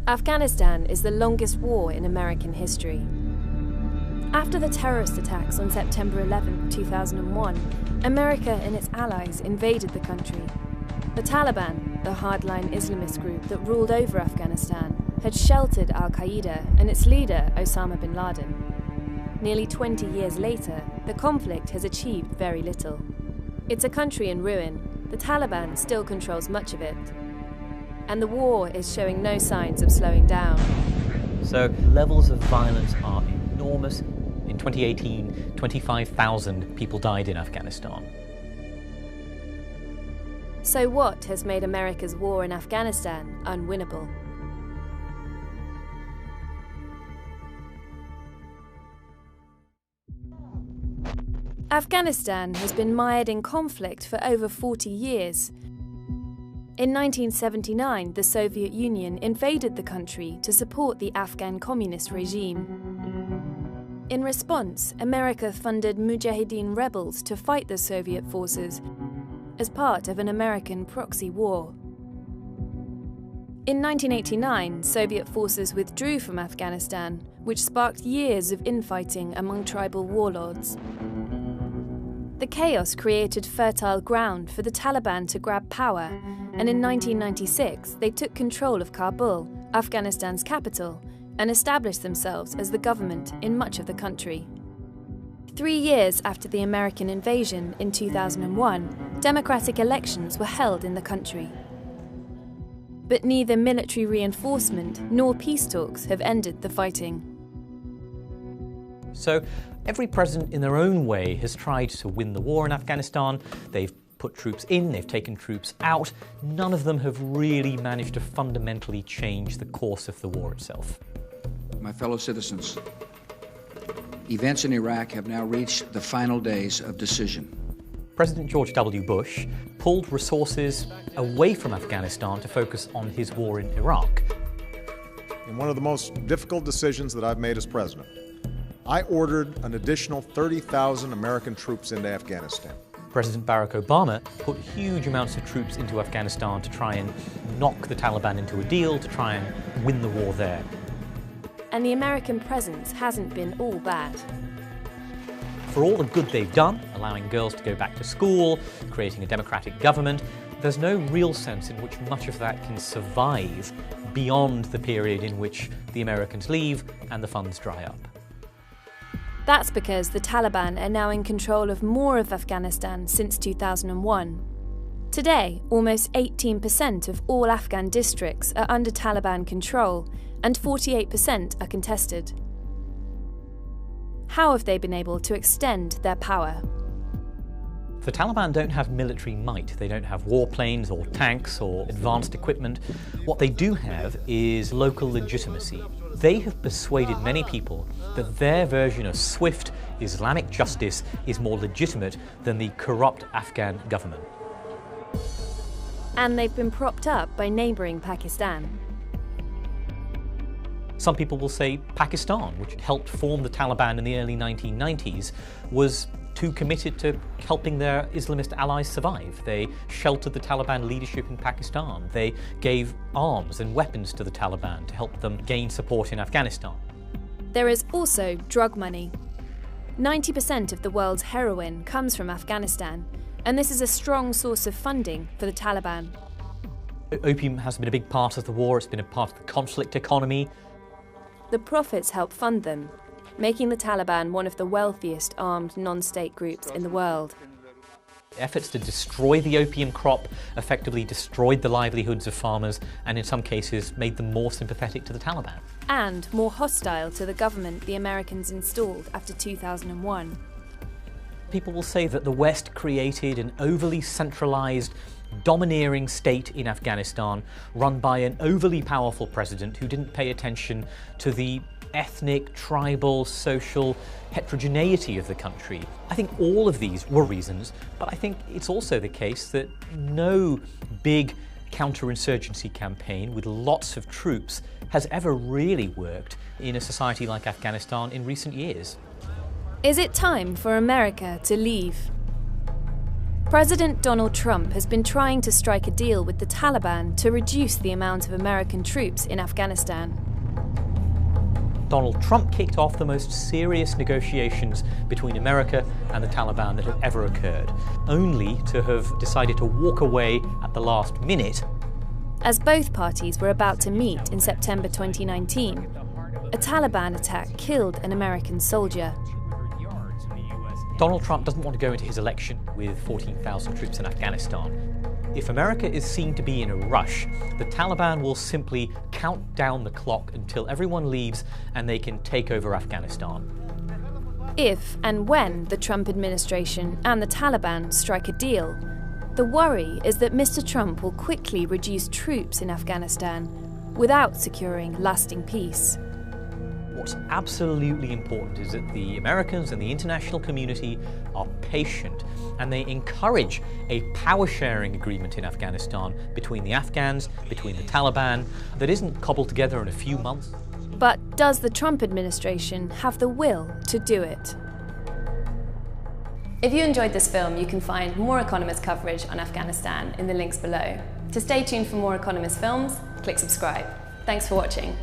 Afghanistan is the longest war in American history. After the terrorist attacks on September 11, 2001, America and its allies invaded the country. The Taliban, the hardline Islamist group that ruled over Afghanistan, had sheltered al-Qaeda and its leader, Osama bin Laden. Nearly 20 years later, the conflict has achieved very little. It's a country in ruin. The Taliban still controls much of it. And the war is showing no signs of slowing down. So levels of violence are enormous. In 2018, 25,000 people died in Afghanistan. So what has made America's war in Afghanistan unwinnable? Afghanistan has been mired in conflict for over 40 years. In 1979, the Soviet Union invaded the country to support the Afghan communist regime. In response, America funded Mujahideen rebels to fight the Soviet forces as part of an American proxy war. In 1989, Soviet forces withdrew from Afghanistan, which sparked years of infighting among tribal warlords. The chaos created fertile ground for the Taliban to grab power, and in 1996 they took control of Kabul, Afghanistan's capital, and established themselves as the government in much of the country. 3 years after the American invasion in 2001, democratic elections were held in the country. But neither military reinforcement nor peace talks have ended the fighting. So every president in their own way has tried to win the war in Afghanistan. They've put troops in, they've taken troops out. None of them have really managed to fundamentally change the course of the war itself. My fellow citizens, events in Iraq have now reached the final days of decision. President George W. Bush pulled resources away from Afghanistan to focus on his war in Iraq. In one of the most difficult decisions that I've made as president, I ordered an additional 30,000 American troops into Afghanistan. President Barack Obama put huge amounts of troops into Afghanistan to try and knock the Taliban into a deal, to try and win the war there. And the American presence hasn't been all bad. For all the good they've done, allowing girls to go back to school, creating a democratic government, there's no real sense in which much of that can survive beyond the period in which the Americans leave and the funds dry up. That's because the Taliban are now in control of more of Afghanistan since 2001. Today, almost 18% of all Afghan districts are under Taliban control, and 48% are contested. How have they been able to extend their power? The Taliban don't have military might. They don't have warplanes or tanks or advanced equipment. What they do have is local legitimacy. They have persuaded many people that their version of swift Islamic justice is more legitimate than the corrupt Afghan government. And they've been propped up by neighbouring Pakistan. Some people will say Pakistan, which helped form the Taliban in the early 1990s, was too committed to helping their Islamist allies survive. They sheltered the Taliban leadership in Pakistan. They gave arms and weapons to the Taliban to help them gain support in Afghanistan. There is also drug money. 90% of the world's heroin comes from Afghanistan, and this is a strong source of funding for the Taliban. Opium has been a big part of the war. It's been a part of the conflict economy. The profits help fund them, making the Taliban one of the wealthiest armed non-state groups in the world. Efforts to destroy the opium crop effectively destroyed the livelihoods of farmers and in some cases made them more sympathetic to the Taliban. And more hostile to the government the Americans installed after 2001. People will say that the West created an overly centralised, domineering state in Afghanistan run by an overly powerful president who didn't pay attention to the ethnic, tribal, social heterogeneity of the country. I think all of these were reasons, but I think it's also the case that no big counterinsurgency campaign with lots of troops has ever really worked in a society like Afghanistan in recent years. Is it time for America to leave? President Donald Trump has been trying to strike a deal with the Taliban to reduce the amount of American troops in Afghanistan. Donald Trump kicked off the most serious negotiations between America and the Taliban that have ever occurred, only to have decided to walk away at the last minute. As both parties were about to meet in September 2019, a Taliban attack killed an American soldier. Donald Trump doesn't want to go into his election with 14,000 troops in Afghanistan. If America is seen to be in a rush, the Taliban will simply count down the clock until everyone leaves and they can take over Afghanistan. If and when the Trump administration and the Taliban strike a deal, the worry is that Mr. Trump will quickly reduce troops in Afghanistan without securing lasting peace. What's absolutely important is that the Americans and the international community are patient and they encourage a power-sharing agreement in Afghanistan between the Afghans, between the Taliban, that isn't cobbled together in a few months. But does the Trump administration have the will to do it? If you enjoyed this film, you can find more Economist coverage on Afghanistan in the links below. To stay tuned for more Economist films, click subscribe. Thanks for watching.